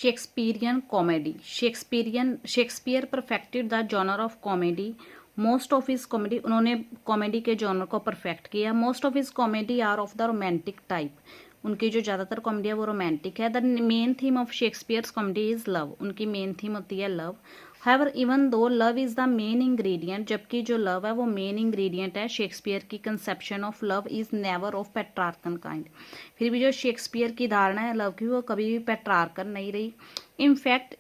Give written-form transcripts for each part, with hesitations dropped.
Shakespearean comedy. Shakespeare perfected the genre of comedy. Most of his comedy, उन्होंने comedy के genre को perfect किया। Most of his comedy are of the romantic type. उनकी जो ज़्यादातर comedy है वो रोमांटिक है। The main theme of Shakespeare's comedy is love. उनकी मेन थीम होती है love. However even though love is the main ingredient, जबकि जो लव है वो मेन इंग्रेडिएंट है, शेक्सपियर की conception of love is never of Petrarchan kind. फिर भी जो शेक्सपियर की धारणा है लव की वो कभी भी पेट्रार्कन नहीं रही। In fact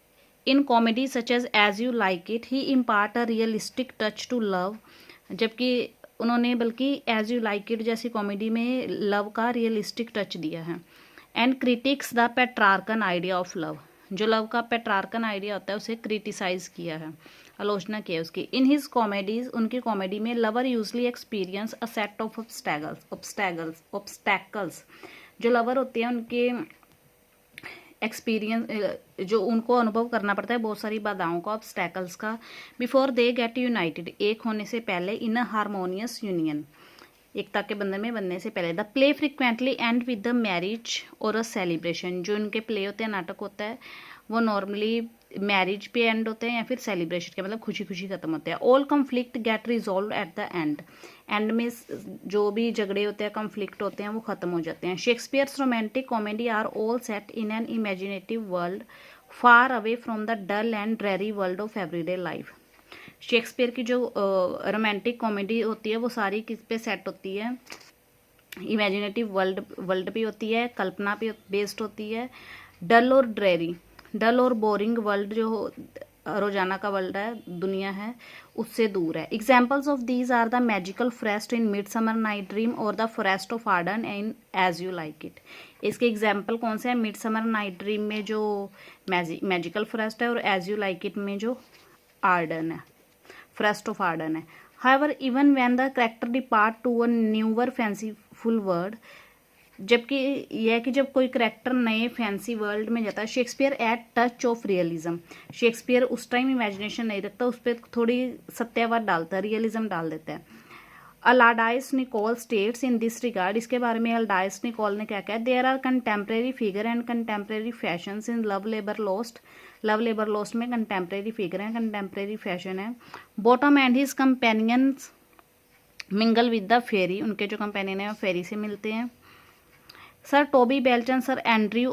in comedy such as you like it he impart a realistic touch to love. जबकि उन्होंने बल्कि एज यू लाइक इट जैसी कॉमेडी में लव का रियलिस्टिक टच दिया है। And critics the Petrarchan idea of love. जो लव का पेट्रार्कन आइडिया होता है उसे क्रिटिसाइज किया है, आलोचना की है उसकी। इन हिज कॉमेडीज, उनकी कॉमेडी में lover usually experience a set of obstacles. जो लवर होते हैं उनके एक्सपीरियंस, जो उनको अनुभव करना पड़ता है बहुत सारी बाधाओं का, ऑब्स्टैकल्स का, बिफोर दे गेट यूनाइटेड, एक होने से पहले, इन अ हारमोनियस यूनियन, एकता के बंधन में बनने से पहले। The play frequently and with the marriage और अ सेलिब्रेशन। जो उनके प्ले होते हैं, नाटक होता है, वो नॉर्मली मैरिज पे एंड होते हैं या फिर सेलिब्रेशन के, मतलब खुशी खुशी खत्म होते हैं। All conflict get resolve eight the and. And में जो भी झगड़े होते हैं, कन्फ्लिक्ट होते हैं, वो खत्म हो जाते हैं। Shakespeare's romantic comedy are all set in an imaginative world far away from the dull and dreary world of everyday life. Shakespeare की जो रोमांटिक कॉमेडी होती है वो सारी किस पे सेट होती है, इमेजिनेटिव वर्ल्ड पे होती है, कल्पना पे बेस्ड होती है। डल और ड्रेरी, डल और बोरिंग वर्ल्ड जो रोजाना का वर्ल्ड है, दुनिया है, उससे दूर है। Examples of these are the magical forest in midsummer night dream और the forest of Arden in as you like it. इसके एग्जाम्पल कौन से हैं? मिडसमर नाइट ड्रीम में जो मैजिकल फॉरेस्ट है और एज यू लाइक इट में जो आर्डन है, फॉरेस्ट ऑफ आर्डन है। However even when the character depart to a newer fanciful world, जबकि यह है कि जब कोई करेक्टर नए फैंसी वर्ल्ड में जाता है, Shakespeare add touch of realism. Shakespeare उस टाइम इमेजिनेशन नहीं रखता, उस पर थोड़ी सत्यवाद डालता है, रियलिज्म डाल देता है। Allardyce Nicoll states in this regard, इसके बारे में अलाडाइस निकोल ने क्या कहा? There are contemporary figure and contemporary fashions in love labour lost. Love labour lost में कंटेम्प्रेरी फिगर है, कंटेम्प्रेरी फैशन है। Bottom and his companions mingle with the fairy, उनके जो कंपेनियन है वो फेरी से मिलते हैं। Sir Toby Belch and Sir Andrew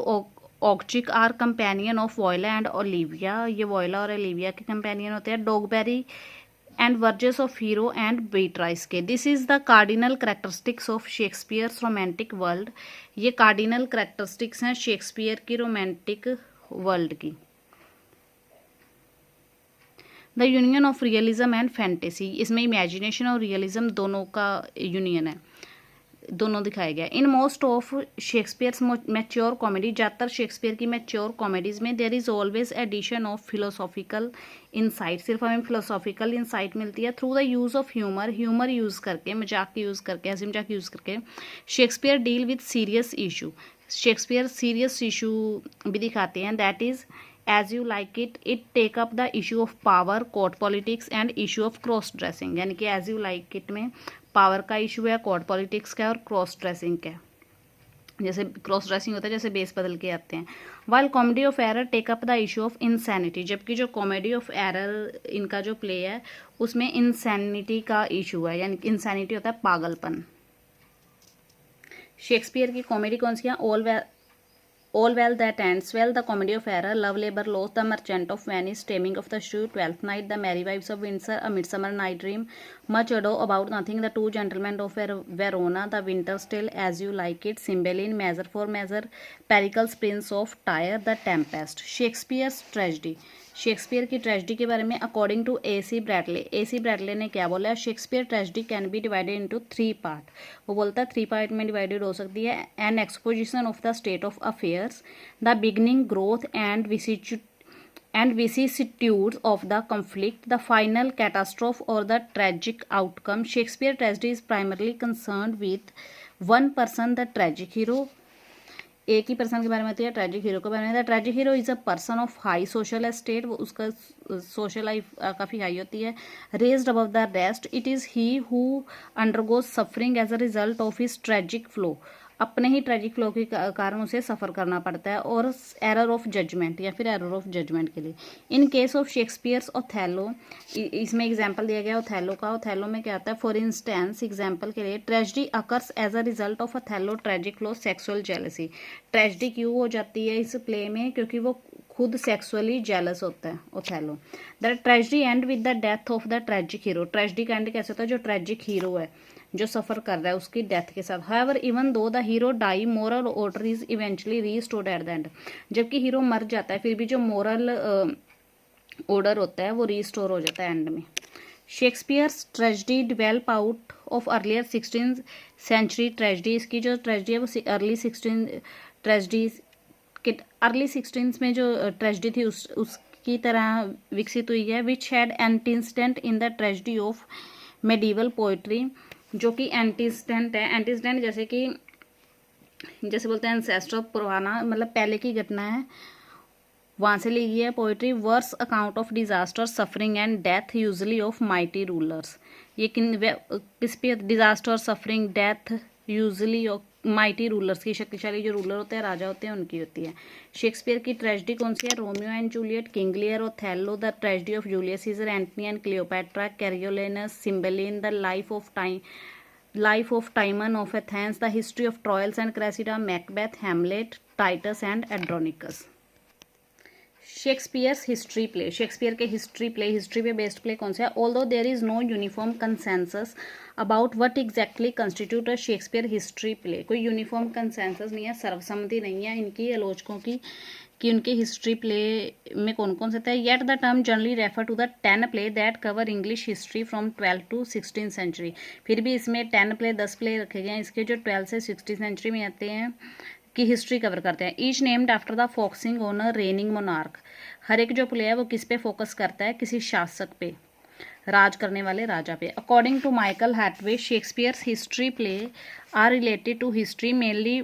Aguecheek are companion of Viola and Olivia. ये वॉयला और ओलिविया के कंपेनियन होते हैं। Dogberry and Verges of Hero and Beatrice के। This is the cardinal characteristics of Shakespeare's romantic world. ये cardinal characteristics हैं Shakespeare की romantic world की। The union of realism and fantasy, इसमें इमेजिनेशन और रियलिज्म दोनों का यूनियन है, दोनों दिखाया गया। In most of Shakespeare's mature comedy, ज़्यादातर शेक्सपियर की मैच्योर कॉमेडीज़ में there is always addition of philosophical insight. सिर्फ हमें फिलोसॉफिकल इंसाइट मिलती है through the use of humour. Humour use करके, मजाक यूज़ करके, हंसी मजाक यूज़ करके Shakespeare deal with serious issue. Shakespeare serious issue भी दिखाते हैं। That is As you like It, it take up the issue of power, court politics and issue of cross dressing. यानी कि एज यू लाइक इट में power का issue है, court politics का है और क्रॉस ड्रेसिंग का है। जैसे क्रॉस ड्रेसिंग होता है, जैसे बेस बदल के आते हैं। While comedy of error take up the issue of insanity, जबकि जो कॉमेडी ऑफ एरर इनका जो प्ले है उसमें इंसैनिटी का इशू है, यानी इंसैनिटी होता है पागलपन। शेक्सपियर की कॉमेडी कौन सी है? All Well That Ends Well, The Comedy of Error, Love Labour Lost, The Merchant of Venice, Taming of the Shrew, Twelfth Night, The Merry Wives of Windsor, A Midsummer Night Dream, Much Ado About Nothing, The Two Gentlemen of Verona, The Winter's Tale, As You Like It, Cymbeline, Measure for Measure, Pericles, Prince of Tyre, The Tempest. Shakespeare's Tragedy. Shakespeare की tragedy के बारे में according to AC. Bradley ने क्या बोला? Shakespeare tragedy can be divided into 3 part. वो बोलता है 3 पार्ट में डिवाइडेड हो सकती है। An exposition of the state of affairs, the beginning, growth and vicissitudes of the conflict, the final catastrophe or the tragic outcome. Shakespeare tragedy is primarily concerned with one person, the tragic hero. एक ही person के बारे में होती है, tragic hero के बारे में। The tragic hero is a person of high social state, वो उसका सोशल लाइफ काफ़ी हाई होती है। Raised above the rest, it is he who undergoes suffering as a result of his tragic flaw. अपने ही ट्रेजिक फ्लो के कारण उसे सफ़र करना पड़ता है, और एरर ऑफ जजमेंट या फिर एरर ऑफ जजमेंट के लिए। In case of Shakespeare's Othello, इसमें एग्जाम्पल दिया गया ओथेलो का। ओथेलो में क्या आता है, फॉर इंस्टेंस एग्जाम्पल के लिए, tragedy occurs as a result of Othello tragic flaw sexual jealousy. Tragedy क्यों हो जाती है इस प्ले में, क्योंकि वो खुद सेक्सुअली जेलस होता है Othello. The tragedy and with the death of the tragic hero. Tragedy का एंड कैसे होता है, जो ट्रेजिक हीरो है जो सफ़र कर रहा है उसकी डेथ के साथ। However even though the hero die, moral order is eventually restored at the end. जबकि हीरो मर जाता है फिर भी जो मोरल ऑर्डर होता है वो रीस्टोर हो जाता है एंड में। Shakespeare's tragedy develop out of earlier 16th century tragedy. इसकी जो ट्रेजिडी है वो अर्ली 16th में जो ट्रेजिडी थी उसकी तरह विकसित हुई है। Which had antecedent in the tragedy of medieval poetry, जो कि एंटीसिडेंट है। एंटीसिडेंट जैसे बोलते हैं एंसेस्टर, पुराना मतलब पहले की घटना है, वहाँ से ली गई है poetry. Verse account of disaster, suffering and death usually of mighty rulers. ये किस पे, disaster, suffering, death usually of mighty rulers की, शक्तिशाली जो रूलर होते हैं, राजा होते हैं, उनकी होती है। शेक्सपियर की ट्रेजिडी कौन सी है, Romeo and Juliet, King Lear, Othello, the tragedy of Julius Caesar, Antony and Cleopatra, Coriolanus, Cymbeline, the life of Timon of Athens, the history of Troilus and Cressida, Macbeth, Hamlet, Titus and Andronicus. Shakespeare's history play. Shakespeare के history पे based play कौन सा है। Although there is no uniform consensus about what exactly constitute a Shakespeare history play. कोई uniform consensus नहीं है, सर्वसम्मति नहीं है इनकी आलोचकों की कि उनके हिस्ट्री प्ले में कौन कौन से थे। Yet the term generally refer to the 10 play that cover English history from 12th to 16th सेंचुरी। फिर भी इसमें 10 प्ले 10 प्ले रखे गए हैं इसके, जो 12 से 16th सेंचुरी में आते हैं, की हिस्ट्री कवर करते हैं। Each named after the focusing on a reigning monarch. हर एक जो प्ले है वो किस पे फोकस करता है, किसी शासक पे, राज करने वाले राजा पे। According to Michael Hathaway, Shakespeare's history play are related to history mainly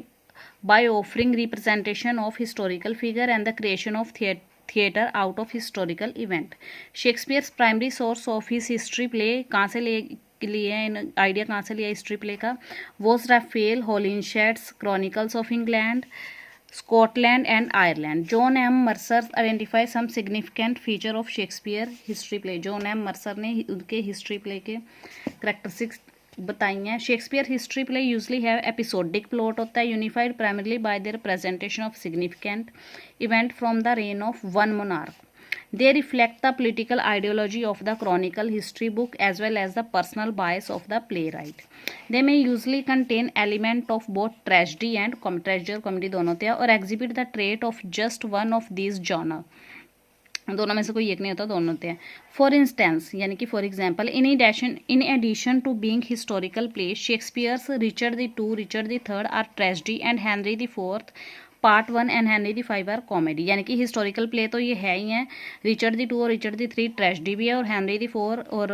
by offering representation of historical figure and the creation of theater out of historical event. Shakespeare's primary source of his history play कहाँ से लिए इन idea कहाँ से लिया history play का, was Raphael Holinshed's Chronicles of England, Scotland and Ireland. John M. Mercer identifies some significant feature of Shakespeare history play. John M. Mercer ने उनके history play के करेक्टरिस्टिक्स बताई हैं। Shakespeare history play usually have episodic plot होता है, unified primarily by their presentation of significant event from the reign of one monarch. They reflect the political ideology of the chronicle history book as well as the personal bias of the playwright. They may usually contain element of both tragedy and tragedy और comedy दोनों होते हैं, और exhibit the trait of just one of these genre. दोनों में से कोई एक नहीं होता, दोनों होते हैं। फॉर इंस्टेंस यानी कि for example, in addition to being historical play, Shakespeare's Richard the Richard the third are tragedy and Henry the fourth part 1 and Henry the 5 are comedy. यानी कि हिस्टोरिकल प्ले तो ये है ही है, रिचर्ड द 2 और Richard the 3 tragedy भी है, और हेनरी द 4 और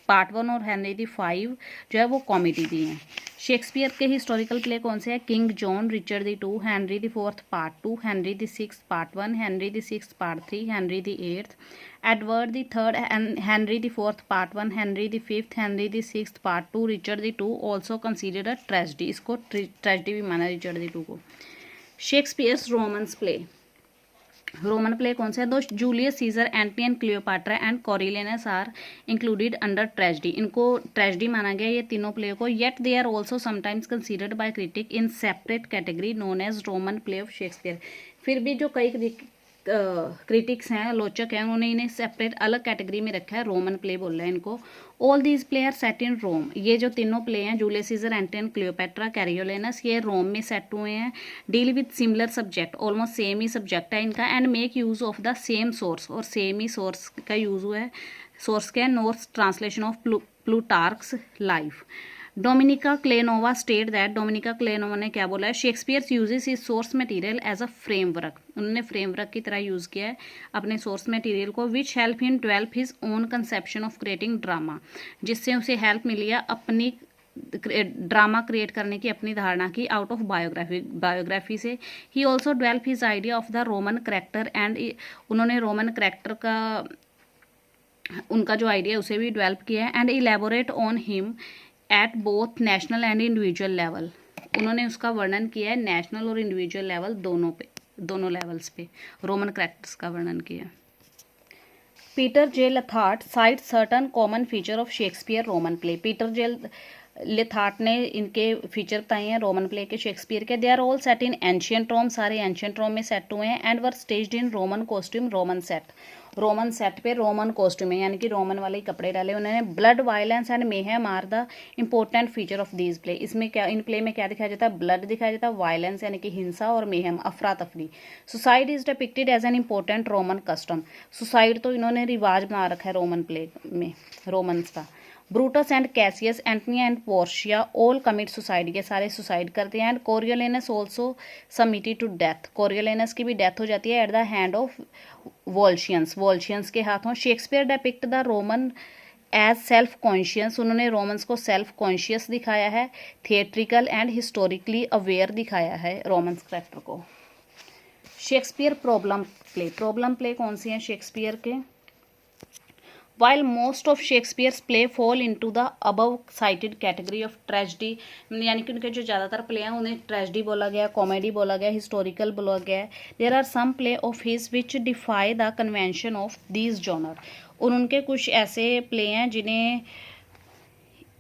पार्ट 1 और हेनरी द 5 जो है वो कॉमेडी भी हैं। शेक्सपियर के हिस्टोरिकल प्ले कौन से हैं, king John, Richard the 2, Henry the 4 part 2, Henry the 6 part 1, Henry the 6 part 3, Henry the 8, Edward the 3rd, Henry the 4 part 1, Henry the 5th, Henry the 6 part 2, Richard the 2 also considered a tragedy. इसको tragedy भी माना Richard the 2 को। Shakespeare's Romans play. Roman play कौन सा है, दो Julius Caesar, Antony and Cleopatra and Coriolanus are included under tragedy. इनको tragedy माना गया ये तीनों प्ले को। Yet they are also sometimes considered by critic in separate category known as Roman play of Shakespeare. फिर भी जो कई क्रिटिक्स हैं, आलोचक हैं, उन्होंने इन्हें सेपरेट अलग कैटेगरी में रखा है, रोमन प्ले बोल रहे हैं इनको। All these play are set in Rome. ये जो तीनों प्ले हैं, Julius Caesar, Antony and Cleopatra, Coriolanus, ये रोम में सेट हुए हैं। Deal with similar subject, almost same ही सब्जेक्ट है इनका, and make use of the same source, और सेम ही सोर्स का यूज हुआ है। सोर्स क्या है, North translation of Plutarch's life. Dominika Klenova state that, Dominika Klenova ने क्या बोला है, Shakespeare uses his source material as a framework. उन्होंने फ्रेमवर्क की तरह यूज़ किया है अपने सोर्स मटेरियल को, which help him develop his own conception of creating drama, जिससे उसे हेल्प मिली है अपनी ड्रामा क्रिएट करने की, अपनी धारणा की, आउट ऑफ बायोग्राफी से। He also develop his idea of the Roman character and, उन्होंने रोमन करेक्टर का उनका जो आइडिया उसे भी डेवलप किया है, and elaborate on him at both national and individual level. उन्होंने उसका वर्णन किया है नेशनल और इंडिविजुअल लेवल दोनों लेवल्स पे रोमन कैरेक्टर्स का वर्णन किया है। Peter J Leithart cite certain common feature of Shakespeare Roman play. Peter J Leithart ने इनके फीचर बताए हैं रोमन प्ले के शेक्सपियर के। They are all set in ancient Rome, सारे एंशियंट रोम में सेट हुए हैं। And were staged in Roman costume, Roman set पे रोमन कॉस्ट्यूम है, यानी कि रोमन वाले कपड़े डाले उन्होंने। Blood violence and mayhem are the important feature of these play. इसमें क्या, इन प्ले में क्या दिखाया जाता है? ब्लड दिखाया जाता है, वायलेंस यानी कि हिंसा, और मेहम अफरा तफरी। Suicide is depicted as an important Roman custom. Suicide तो इन्होंने रिवाज बना रखा है रोमन प्ले में, रोमन्स का। Brutus and Cassius, Antony and Portia all commit suicide, ये सारे सुसाइड करते हैं। And Coriolanus also submitted to death, Coriolanus की भी डेथ हो जाती है at the hand of Volscians के हाथों। Shakespeare depict the Roman as self conscious, उन्होंने रोमन्स को सेल्फ कॉन्शियस दिखाया है। थिएट्रिकल एंड हिस्टोरिकली अवेयर दिखाया है रोमन्स कैरेक्टर को। शेक्सपियर प्रॉब्लम प्ले कौन सी हैं शेक्सपियर के? While most of Shakespeare's play fall into the above cited category of tragedy, यानी कि उनके जो ज़्यादातर प्ले हैं उन्हें ट्रेजिडी बोला गया, कॉमेडी बोला गया, हिस्टोरिकल बोला गया है। There are some play of his which defy the convention of these genre, और उनके कुछ ऐसे प्ले हैं जिन्हें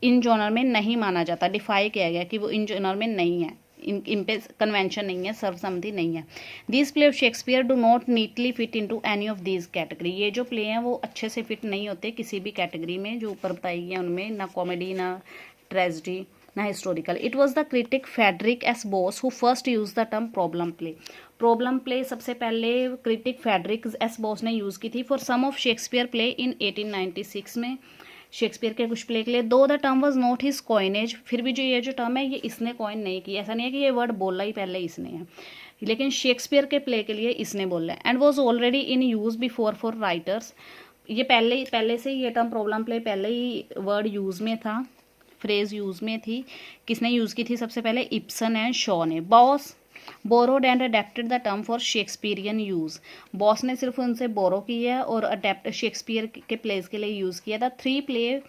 इन जॉनर में नहीं माना जाता, डिफाई किया गया कि वो इन जॉनर में नहीं है, इन पे कन्वेंशन नहीं है, सर्वसम्मति नहीं है। This play of Shakespeare do not neatly fit into any of these category, ये जो प्ले हैं वो अच्छे से फिट नहीं होते किसी भी कैटेगरी में जो ऊपर बताई गई है उनमें, ना कॉमेडी, ना ट्रेजिडी, ना historical. It was the critic Frederick S Boas who first use the term problem play सबसे पहले क्रिटिक फेडरिक एस बॉस ने यूज़ की थी for some of Shakespeare play in 1896 में, शेक्सपियर के कुछ प्ले के लिए। Though the term was not his coinage, फिर भी ये जो टर्म है ये इसने कॉइन नहीं की, ऐसा नहीं है कि ये वर्ड बोला ही पहले इसने है, लेकिन शेक्सपियर के प्ले के लिए इसने बोला है। And was already in use before for writers, ये पहले से ये टर्म प्रॉब्लम प्ले पहले ही वर्ड यूज में था, फ्रेज यूज में थी। किसने यूज की थी सबसे पहले? इब्सन एंड शॉ ने। Boss borrowed and adapted the term for Shakespearean use, boss ने सिर्फ उनसे बोरो किया है और अडेप्ट शेक्सपियर के प्लेस के लिए यूज़ किया था। 3 play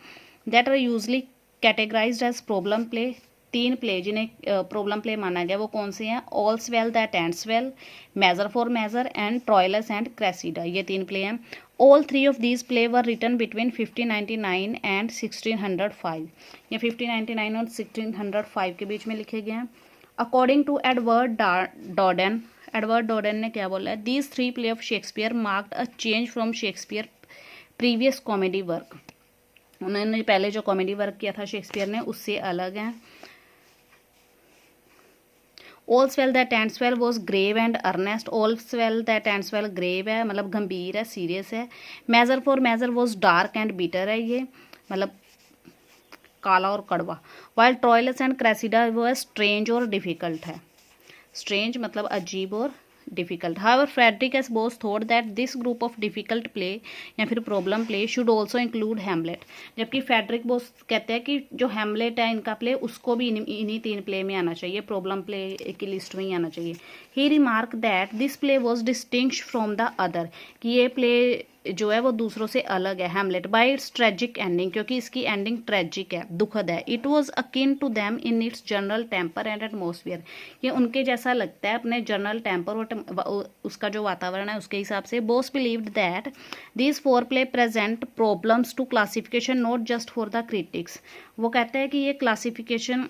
that are usually categorised as problem play, 3 play जिन्हें प्रॉब्लम प्ले माना गया वो कौन से हैं? All's well that ends well, measure for measure and Troilus and Cressida, ये 3 प्ले हैं। All 3 of these play were written between 1599 and 1605, या 1599 और 1605 के बीच में लिखे गए हैं। अकॉर्डिंग टू एडवर्ड डॉर्डन ने क्या बोला है? These 3 play of Shakespeare marked a change from Shakespeare previous comedy work, उन्होंने पहले जो कॉमेडी वर्क किया था शेक्सपियर ने उससे अलग है। All's well that ends well was grave and earnest, all's well that ends well grave है मतलब गंभीर है, सीरियस है। measure for measure was dark and bitter है, ये मतलब काला और कड़वा। while Troilus and Cressida वो है strange और difficult है, strange मतलब अजीब और difficult. However Frederick S Boas thought that this group of difficult play या फिर problem play should also include Hamlet, जबकि फ्रेडरिक बॉस कहते हैं कि जो हैमलेट है इनका प्ले उसको भी इन्हीं 3 प्ले में आना चाहिए, प्रॉब्लम प्ले की लिस्ट में ही आना चाहिए। He remark that this play was distinct from the other, कि ये प्ले जो है वो दूसरों से अलग है Hamlet by its tragic ending, क्योंकि इसकी एंडिंग ट्रेजिक है, दुखद है। It was akin to them in its general temper and atmosphere, ये उनके जैसा लगता है अपने जनरल टेम्पर और उसका जो वातावरण है उसके हिसाब से। Boas believed that this 4 play present problems to classification not just for the critics, वो कहते हैं कि ये क्लासिफिकेशन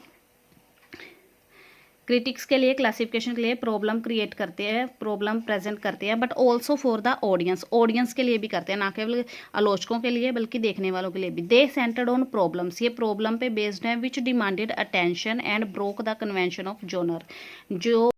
क्रिटिक्स के लिए, क्लासिफिकेशन के लिए प्रॉब्लम क्रिएट करते हैं, प्रॉब्लम प्रेजेंट करते हैं, but also for the audience के लिए भी करते हैं, ना केवल आलोचकों के लिए बल्कि देखने वालों के लिए भी। दे सेंटर्ड ऑन प्रॉब्लम्स, ये प्रॉब्लम पे बेस्ड है, which demanded attention and broke the convention of genre, जो